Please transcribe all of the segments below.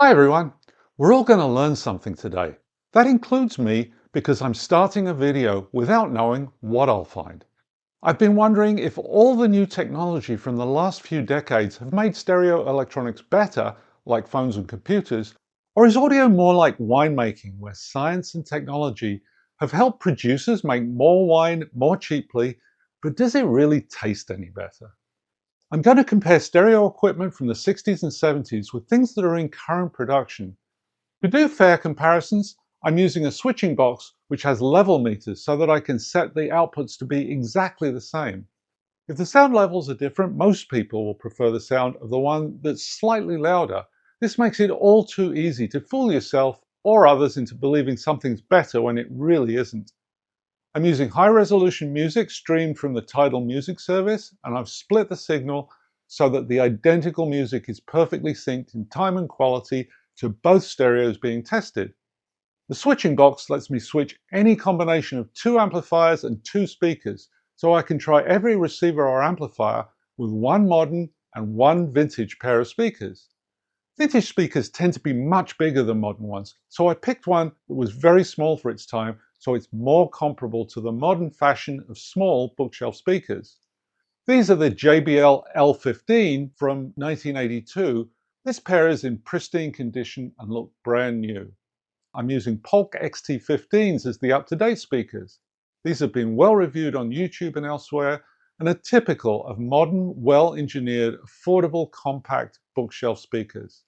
Hi everyone! We're all going to learn something today. That includes me because I'm starting a video without knowing what I'll find. I've been wondering if all the new technology from the last few decades have made stereo electronics better, like phones and computers, or is audio more like winemaking, where science and technology have helped producers make more wine more cheaply, but does it really taste any better? I'm going to compare stereo equipment from the 60s and 70s with things that are in current production. To do fair comparisons, I'm using a switching box which has level meters so that I can set the outputs to be exactly the same. If the sound levels are different, most people will prefer the sound of the one that's slightly louder. This makes it all too easy to fool yourself or others into believing something's better when it really isn't. I'm using high-resolution music streamed from the Tidal music service, and I've split the signal so that the identical music is perfectly synced in time and quality to both stereos being tested. The switching box lets me switch any combination of two amplifiers and two speakers, so I can try every receiver or amplifier with one modern and one vintage pair of speakers. Vintage speakers tend to be much bigger than modern ones, so I picked one that was very small for its time, so it's more comparable to the modern fashion of small bookshelf speakers. These are the JBL L15 from 1982. This pair is in pristine condition and look brand new. I'm using Polk XT15s as the up-to-date speakers. These have been well reviewed on YouTube and elsewhere and are typical of modern, well-engineered, affordable, compact bookshelf speakers.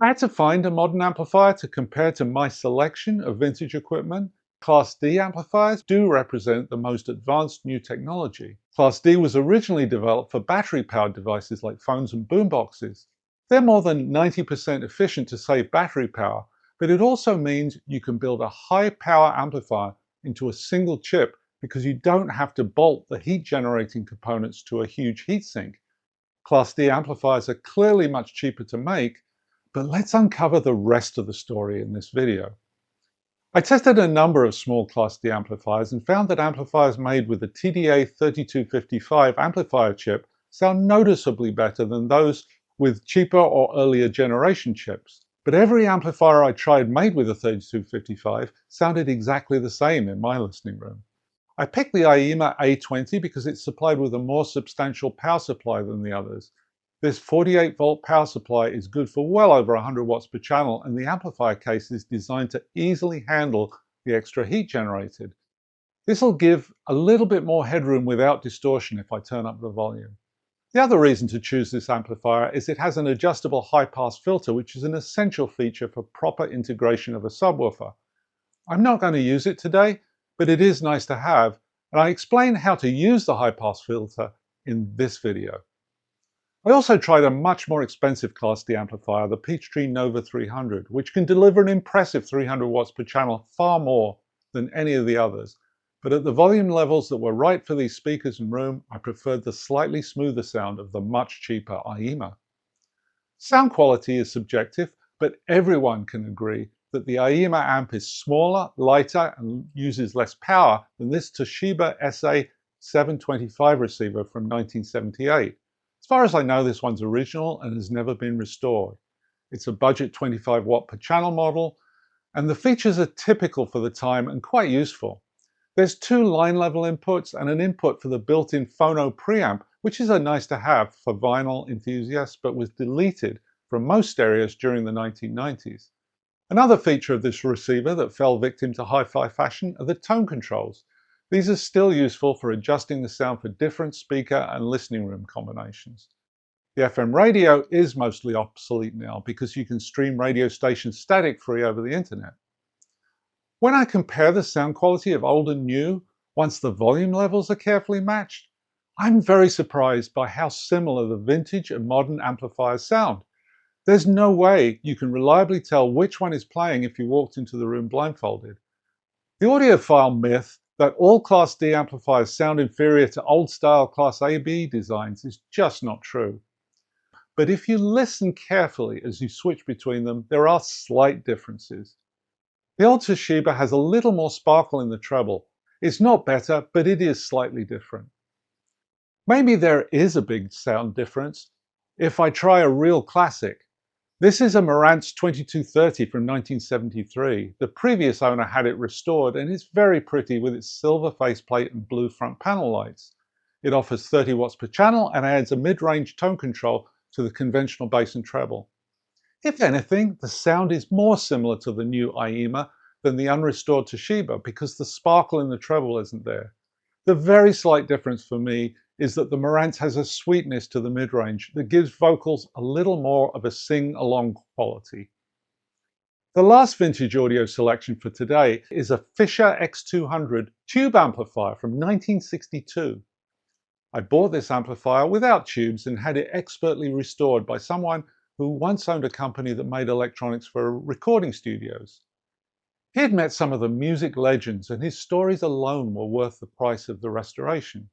I had to find a modern amplifier to compare to my selection of vintage equipment. Class D amplifiers do represent the most advanced new technology. Class D was originally developed for battery-powered devices like phones and boomboxes. They're more than 90% efficient to save battery power, but it also means you can build a high-power amplifier into a single chip because you don't have to bolt the heat-generating components to a huge heatsink. Class D amplifiers are clearly much cheaper to make, but let's uncover the rest of the story in this video. I tested a number of small Class D amplifiers and found that amplifiers made with the TDA3255 amplifier chip sound noticeably better than those with cheaper or earlier generation chips. But every amplifier I tried made with the 3255 sounded exactly the same in my listening room. I picked the Aiyima A20 because it's supplied with a more substantial power supply than the others. This 48-volt power supply is good for well over 100 watts per channel, and the amplifier case is designed to easily handle the extra heat generated. This will give a little bit more headroom without distortion if I turn up the volume. The other reason to choose this amplifier is it has an adjustable high-pass filter, which is an essential feature for proper integration of a subwoofer. I'm not going to use it today, but it is nice to have, and I explain how to use the high-pass filter in this video. I also tried a much more expensive Class D amplifier, the Peachtree Nova 300, which can deliver an impressive 300 watts per channel, far more than any of the others. But at the volume levels that were right for these speakers and room, I preferred the slightly smoother sound of the much cheaper Aiyima. Sound quality is subjective, but everyone can agree that the Aiyima amp is smaller, lighter, and uses less power than this Toshiba SA-725 receiver from 1978. As far as I know, this one's original and has never been restored. It's a budget 25 watt per channel model, and the features are typical for the time and quite useful. There's two line level inputs and an input for the built-in phono preamp, which is a nice to have for vinyl enthusiasts, but was deleted from most stereos during the 1990s. Another feature of this receiver that fell victim to hi-fi fashion are the tone controls. These are still useful for adjusting the sound for different speaker and listening room combinations. The FM radio is mostly obsolete now because you can stream radio stations static-free over the internet. When I compare the sound quality of old and new, once the volume levels are carefully matched, I'm very surprised by how similar the vintage and modern amplifiers sound. There's no way you can reliably tell which one is playing if you walked into the room blindfolded. The audiophile myth that all Class D amplifiers sound inferior to old-style Class AB designs is just not true. But if you listen carefully as you switch between them, there are slight differences. The old Toshiba has a little more sparkle in the treble. It's not better, but it is slightly different. Maybe there is a big sound difference if I try a real classic. This is a Marantz 2230 from 1973. The previous owner had it restored and it's very pretty with its silver faceplate and blue front panel lights. It offers 30 watts per channel and adds a mid-range tone control to the conventional bass and treble. If anything, the sound is more similar to the new Aiyima than the unrestored Toshiba because the sparkle in the treble isn't there. The very slight difference for me is that the Marantz has a sweetness to the mid-range that gives vocals a little more of a sing-along quality. The last vintage audio selection for today is a Fisher X200 tube amplifier from 1962. I bought this amplifier without tubes and had it expertly restored by someone who once owned a company that made electronics for recording studios. He had met some of the music legends and his stories alone were worth the price of the restoration.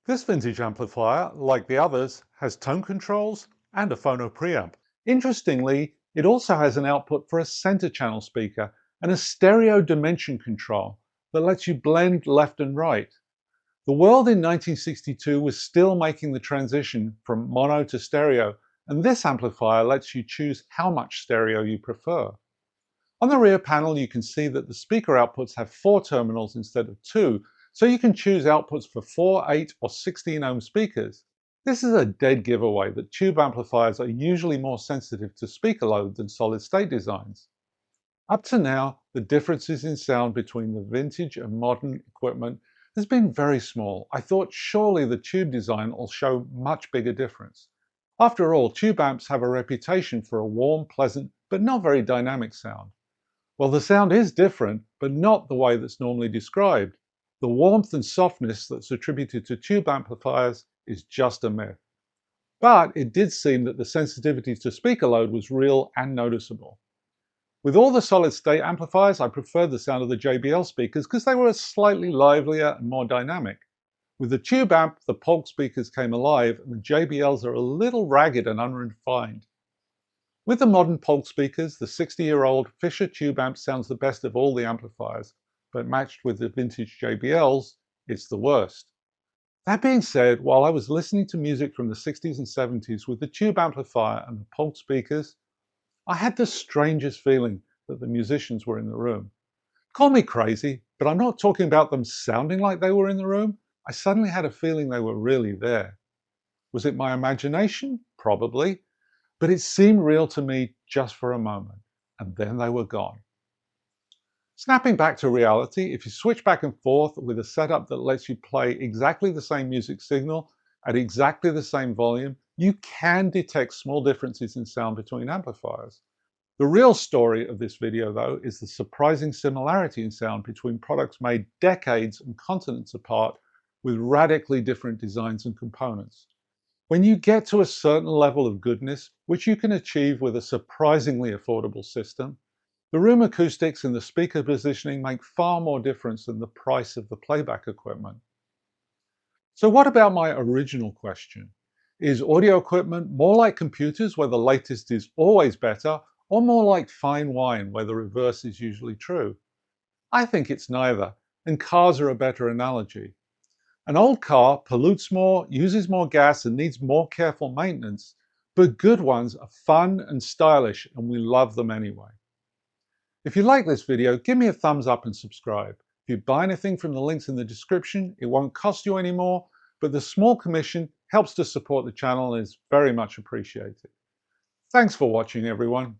This vintage amplifier, like the others, has tone controls and a phono preamp. Interestingly, it also has an output for a center channel speaker and a stereo dimension control that lets you blend left and right. The world in 1962 was still making the transition from mono to stereo, and this amplifier lets you choose how much stereo you prefer. On the rear panel, you can see that the speaker outputs have 4 terminals instead of 2, so you can choose outputs for 4, 8, or 16 ohm speakers. This is a dead giveaway that tube amplifiers are usually more sensitive to speaker load than solid-state designs. Up to now, the differences in sound between the vintage and modern equipment has been very small. I thought surely the tube design will show much bigger difference. After all, tube amps have a reputation for a warm, pleasant, but not very dynamic sound. Well, the sound is different, but not the way that's normally described. The warmth and softness that's attributed to tube amplifiers is just a myth. But it did seem that the sensitivity to speaker load was real and noticeable. With all the solid-state amplifiers, I preferred the sound of the JBL speakers because they were slightly livelier and more dynamic. With the tube amp, the Polk speakers came alive and the JBLs are a little ragged and unrefined. With the modern Polk speakers, the 60-year-old Fisher tube amp sounds the best of all the amplifiers, but matched with the vintage JBLs, it's the worst. That being said, while I was listening to music from the 60s and 70s with the tube amplifier and the Polk speakers, I had the strangest feeling that the musicians were in the room. Call me crazy, but I'm not talking about them sounding like they were in the room. I suddenly had a feeling they were really there. Was it my imagination? Probably. But it seemed real to me just for a moment, and then they were gone. Snapping back to reality, if you switch back and forth with a setup that lets you play exactly the same music signal at exactly the same volume, you can detect small differences in sound between amplifiers. The real story of this video, though, is the surprising similarity in sound between products made decades and continents apart with radically different designs and components. When you get to a certain level of goodness, which you can achieve with a surprisingly affordable system, the room acoustics and the speaker positioning make far more difference than the price of the playback equipment. So what about my original question? Is audio equipment more like computers where the latest is always better, or more like fine wine where the reverse is usually true? I think it's neither, and cars are a better analogy. An old car pollutes more, uses more gas, and needs more careful maintenance, but good ones are fun and stylish, and we love them anyway. If you like this video, give me a thumbs up and subscribe. If you buy anything from the links in the description, it won't cost you any more, but the small commission helps to support the channel and is very much appreciated. Thanks for watching, everyone.